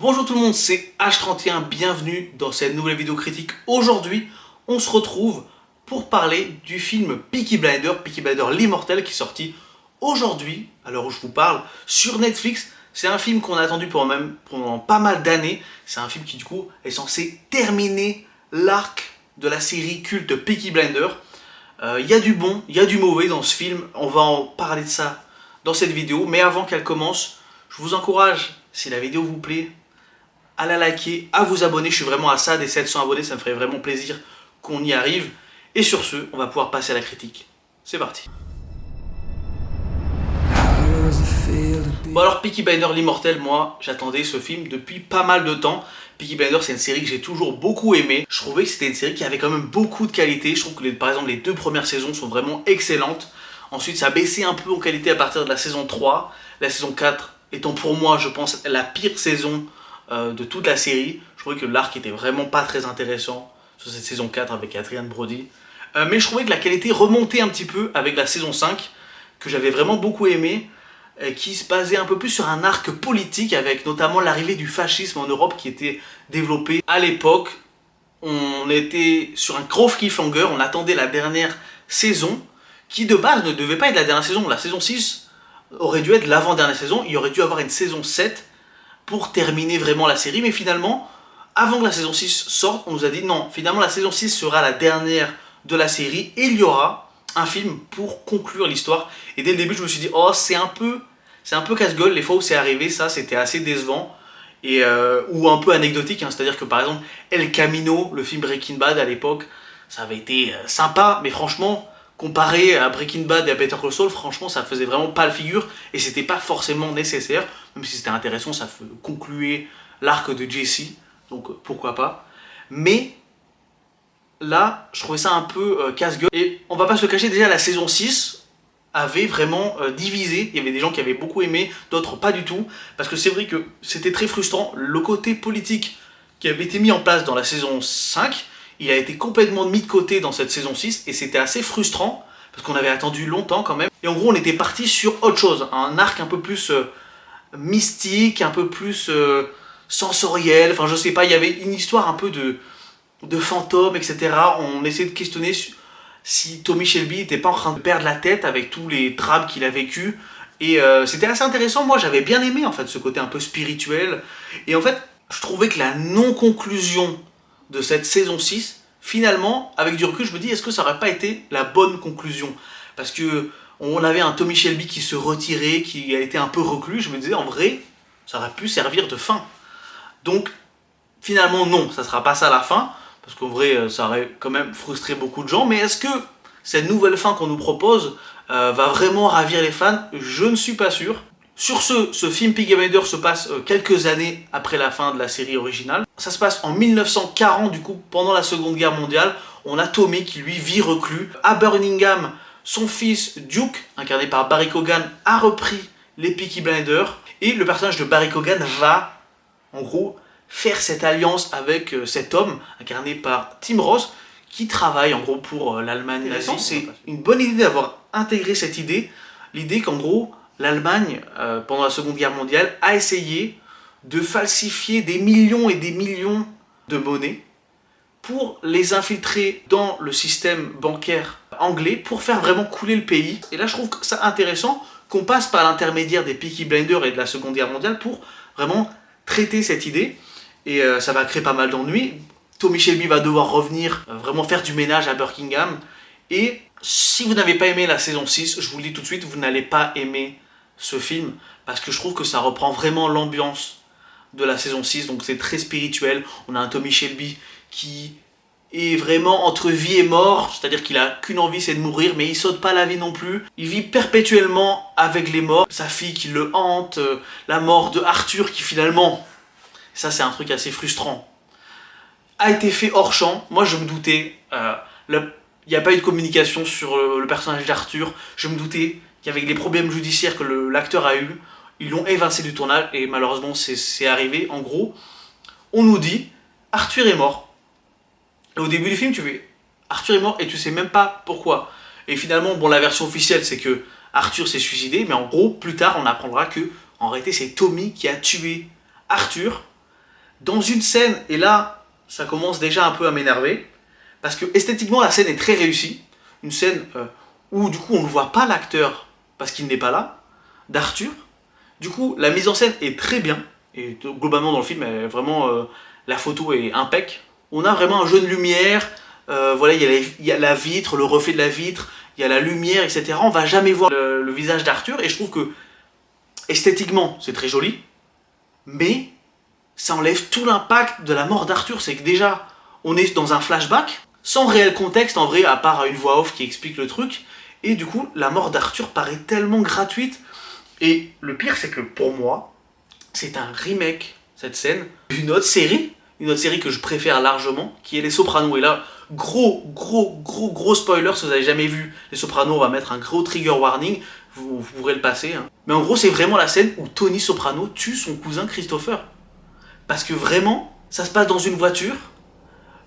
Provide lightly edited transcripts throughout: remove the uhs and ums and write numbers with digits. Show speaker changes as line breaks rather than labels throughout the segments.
Bonjour tout le monde, c'est H31, bienvenue dans cette nouvelle vidéo critique. Aujourd'hui, on se retrouve pour parler du film Peaky Blinders l'Immortel qui est sorti aujourd'hui, à l'heure où je vous parle, sur Netflix. C'est un film qu'on a attendu pendant pas mal d'années. C'est un film qui du coup est censé terminer l'arc de la série culte Peaky Blinders. Il y a du bon, il y a du mauvais dans ce film. On va en parler de ça dans cette vidéo. Mais avant qu'elle commence, je vous encourage, si la vidéo vous plaît, à la liker, à vous abonner. Je suis vraiment à ça des 700 abonnés. Ça me ferait vraiment plaisir qu'on y arrive. Et sur ce, on va pouvoir passer à la critique. C'est parti. Bon alors Peaky Blinders l'Immortel, moi j'attendais ce film depuis pas mal de temps. Peaky Blinders c'est une série que j'ai toujours beaucoup aimé. Je trouvais que c'était une série qui avait quand même beaucoup de qualité. Je trouve que par exemple les deux premières saisons sont vraiment excellentes. Ensuite ça a baissé un peu en qualité à partir de la saison 3. La saison 4 étant pour moi je pense la pire saison de toute la série. Je trouvais que l'arc était vraiment pas très intéressant sur cette saison 4 avec Adrian Brody. Mais je trouvais que la qualité remontait un petit peu avec la saison 5 que j'avais vraiment beaucoup aimé, qui se basait un peu plus sur un arc politique avec notamment l'arrivée du fascisme en Europe qui était développé à l'époque. On était sur un gros cliffhanger, on attendait la dernière saison qui de base ne devait pas être la dernière saison. La saison 6 aurait dû être l'avant-dernière saison, il y aurait dû avoir une saison 7 pour terminer vraiment la série, mais finalement, avant que la saison 6 sorte, on nous a dit non, finalement la saison 6 sera la dernière de la série et il y aura un film pour conclure l'histoire. Et dès le début je me suis dit oh c'est un peu casse-gueule, les fois où c'est arrivé ça c'était assez décevant et ou un peu anecdotique, hein. C'est-à-dire que par exemple El Camino, le film Breaking Bad à l'époque, ça avait été sympa, mais franchement comparé à Breaking Bad et à Better Call Saul, franchement ça faisait vraiment pas le figure et c'était pas forcément nécessaire, même si c'était intéressant, ça concluait l'arc de Jesse, donc pourquoi pas. Mais là, je trouvais ça un peu casse-gueule. Et on va pas se le cacher, déjà la saison 6 avait vraiment divisé. Il y avait des gens qui avaient beaucoup aimé, d'autres pas du tout. Parce que c'est vrai que c'était très frustrant. Le côté politique qui avait été mis en place dans la saison 5, il a été complètement mis de côté dans cette saison 6. Et c'était assez frustrant, parce qu'on avait attendu longtemps quand même. Et en gros, on était parti sur autre chose. Un arc un peu plus mystique, un peu plus sensoriel. Enfin, je sais pas, il y avait une histoire un peu de fantômes, etc. On essayait de questionner si Tommy Shelby n'était pas en train de perdre la tête avec tous les drames qu'il a vécu. Et c'était assez intéressant. Moi, j'avais bien aimé en fait ce côté un peu spirituel. Et en fait, je trouvais que la non-conclusion de cette saison 6, finalement, avec du recul, je me dis, est-ce que ça aurait pas été la bonne conclusion? Parce que on avait un Tommy Shelby qui se retirait, qui a été un peu reclus. Je me disais, en vrai, ça aurait pu servir de fin. Donc, finalement, non, ça sera pas ça la fin. Parce qu'en vrai, ça aurait quand même frustré beaucoup de gens. Mais est-ce que cette nouvelle fin qu'on nous propose va vraiment ravir les fans? Je ne suis pas sûr. Sur ce film Peaky Blinders se passe quelques années après la fin de la série originale. Ça se passe en 1940, du coup, pendant la Seconde Guerre mondiale. On a Tommy qui, lui, vit reclus. À Birmingham, son fils Duke, incarné par Barry Keoghan, a repris les Peaky Blinders. Et le personnage de Barry Keoghan va, en gros, faire cette alliance avec cet homme incarné par Tim Roth qui travaille en gros pour l'Allemagne nazie. C'est une bonne idée d'avoir intégré cette idée, l'idée qu'en gros l'Allemagne pendant la Seconde Guerre mondiale a essayé de falsifier des millions et des millions de monnaies pour les infiltrer dans le système bancaire anglais pour faire vraiment couler le pays. Et là je trouve que c'est intéressant qu'on passe par l'intermédiaire des Peaky Blinders et de la Seconde Guerre mondiale pour vraiment traiter cette idée. Et ça va créer pas mal d'ennuis. Tommy Shelby va devoir revenir, vraiment faire du ménage à Birmingham. Et si vous n'avez pas aimé la saison 6, je vous le dis tout de suite, vous n'allez pas aimer ce film. Parce que je trouve que ça reprend vraiment l'ambiance de la saison 6. Donc c'est très spirituel. On a un Tommy Shelby qui est vraiment entre vie et mort. C'est-à-dire qu'il a qu'une envie, c'est de mourir. Mais il saute pas la vie non plus. Il vit perpétuellement avec les morts. Sa fille qui le hante. La mort de Arthur qui finalement... Ça, c'est un truc assez frustrant. A été fait hors champ. Moi, je me doutais. Il n'y a pas eu de communication sur le personnage d'Arthur. Je me doutais qu'avec les problèmes judiciaires que l'acteur a eu, ils l'ont évincé du tournage. Et malheureusement, c'est arrivé. En gros, on nous dit Arthur est mort. Et au début du film, tu fais Arthur est mort et tu sais même pas pourquoi. Et finalement, bon, la version officielle, c'est que Arthur s'est suicidé. Mais en gros, plus tard, on apprendra que en réalité, c'est Tommy qui a tué Arthur. dans une scène, et là, ça commence déjà un peu à m'énerver, parce que esthétiquement, la scène est très réussie. Une scène où, du coup, on ne voit pas l'acteur, parce qu'il n'est pas là, d'Arthur. Du coup, la mise en scène est très bien, et globalement, dans le film, vraiment, la photo est impec. On a vraiment un jeu de lumière, voilà, il y a la vitre, le reflet de la vitre, il y a la lumière, etc. On va jamais voir le visage d'Arthur, et je trouve que, esthétiquement, c'est très joli, mais ça enlève tout l'impact de la mort d'Arthur. C'est que déjà, on est dans un flashback, sans réel contexte en vrai, à part une voix off qui explique le truc, et du coup, la mort d'Arthur paraît tellement gratuite. Et le pire, c'est que pour moi, c'est un remake, cette scène, d'une autre série que je préfère largement, qui est Les Sopranos. Et là, gros spoiler, si vous n'avez jamais vu Les Sopranos, on va mettre un gros trigger warning, vous pourrez le passer. Hein. Mais en gros, c'est vraiment la scène où Tony Soprano tue son cousin Christopher. Parce que vraiment, ça se passe dans une voiture,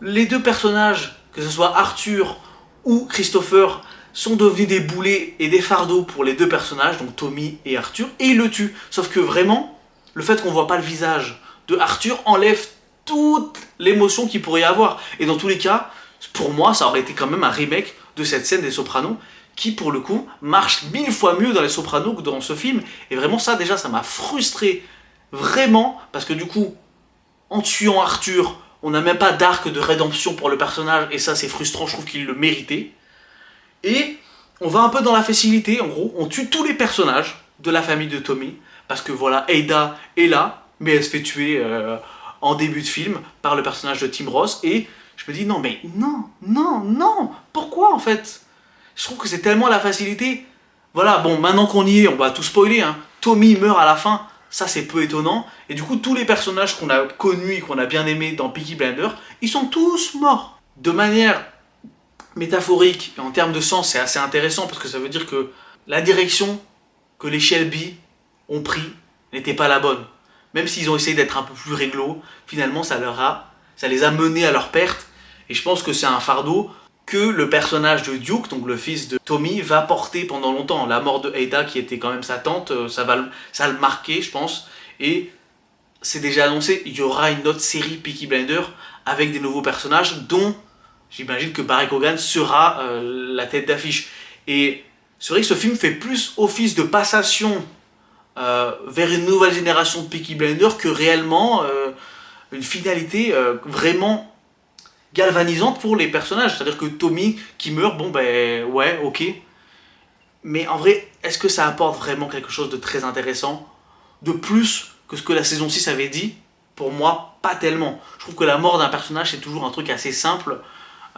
les deux personnages, que ce soit Arthur ou Christopher, sont devenus des boulets et des fardeaux pour les deux personnages, donc Tommy et Arthur, et ils le tuent. Sauf que vraiment, le fait qu'on voit pas le visage de Arthur enlève toute l'émotion qu'il pourrait y avoir. Et dans tous les cas, pour moi, ça aurait été quand même un remake de cette scène des Sopranos, qui pour le coup marche 1000 fois mieux dans les Sopranos que dans ce film. Et vraiment ça déjà, ça m'a frustré, vraiment, parce que du coup, en tuant Arthur, on n'a même pas d'arc de rédemption pour le personnage, et ça c'est frustrant, je trouve qu'il le méritait. Et on va un peu dans la facilité, en gros, on tue tous les personnages de la famille de Tommy, parce que voilà, Ada est là, mais elle se fait tuer en début de film par le personnage de Tim Ross, et je me dis non, mais non, pourquoi en fait? Je trouve que c'est tellement la facilité. Voilà, bon, maintenant qu'on y est, on va tout spoiler, hein. Tommy meurt à la fin, ça c'est peu étonnant, et du coup tous les personnages qu'on a connus et qu'on a bien aimés dans Peaky Blinders, ils sont tous morts. De manière métaphorique et en termes de sens, c'est assez intéressant parce que ça veut dire que la direction que les Shelby ont pris n'était pas la bonne. Même s'ils ont essayé d'être un peu plus réglo, finalement ça les a menés à leur perte, et je pense que c'est un fardeau que le personnage de Duke, donc le fils de Tommy, va porter pendant longtemps. La mort de Ada, qui était quand même sa tante, ça va le marquer, je pense. Et c'est déjà annoncé, il y aura une autre série Peaky Blinders avec des nouveaux personnages, dont j'imagine que Barry Keoghan sera la tête d'affiche. Et c'est vrai que ce film fait plus office de passation vers une nouvelle génération de Peaky Blinders que réellement une finalité vraiment galvanisante pour les personnages. C'est-à-dire que Tommy qui meurt, bon ben ouais, ok. Mais en vrai, est-ce que ça apporte vraiment quelque chose de très intéressant? De plus que ce que la saison 6 avait dit? Pour moi, pas tellement. Je trouve que la mort d'un personnage, c'est toujours un truc assez simple.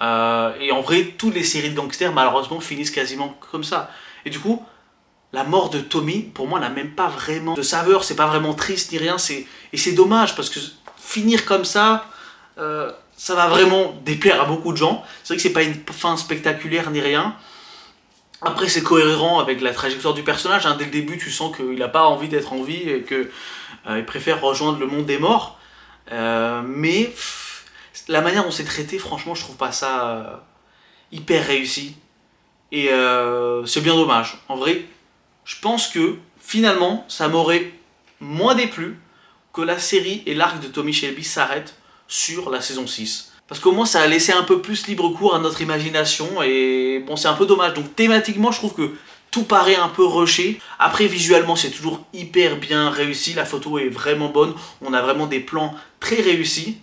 Et en vrai, toutes les séries de gangsters, malheureusement, finissent quasiment comme ça. Et du coup, la mort de Tommy, pour moi, n'a même pas vraiment de saveur. C'est pas vraiment triste ni rien. Et c'est dommage, parce que finir comme ça... ça va vraiment déplaire à beaucoup de gens. C'est vrai que c'est pas une fin spectaculaire ni rien. Après, c'est cohérent avec la trajectoire du personnage. Hein. Dès le début, tu sens qu'il n'a pas envie d'être en vie et qu'il préfère rejoindre le monde des morts. Mais la manière dont c'est traité, franchement, je trouve pas ça hyper réussi. Et c'est bien dommage. En vrai, je pense que finalement, ça m'aurait moins déplu que la série et l'arc de Tommy Shelby s'arrêtent sur la saison 6. Parce qu'au moins ça a laissé un peu plus libre cours à notre imagination, et bon, c'est un peu dommage. Donc thématiquement, je trouve que tout paraît un peu rushé. Après, visuellement, c'est toujours hyper bien réussi, la photo est vraiment bonne, on a vraiment des plans très réussis.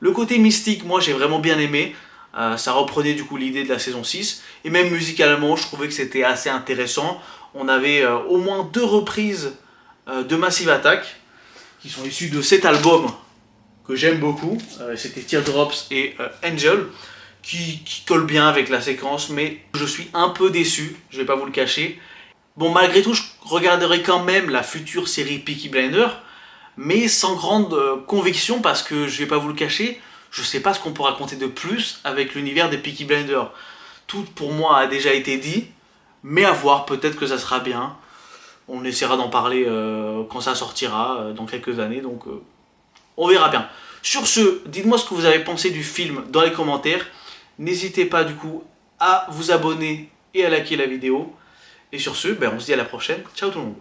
Le côté mystique, moi j'ai vraiment bien aimé, ça reprenait du coup l'idée de la saison 6, et même musicalement, je trouvais que c'était assez intéressant. On avait au moins 2 reprises de Massive Attack, qui sont issues de cet album, que j'aime beaucoup, c'était Teardrops et Angel, qui colle bien avec la séquence, mais je suis un peu déçu, je vais pas vous le cacher. Bon, malgré tout, je regarderai quand même la future série Peaky Blinders, mais sans grande conviction, parce que je vais pas vous le cacher, je sais pas ce qu'on peut raconter de plus avec l'univers des Peaky Blinders. Tout pour moi a déjà été dit, mais à voir, peut-être que ça sera bien. On essaiera d'en parler quand ça sortira, dans quelques années, donc... on verra bien. Sur ce, dites-moi ce que vous avez pensé du film dans les commentaires. N'hésitez pas du coup à vous abonner et à liker la vidéo. Et sur ce, on se dit à la prochaine. Ciao tout le monde.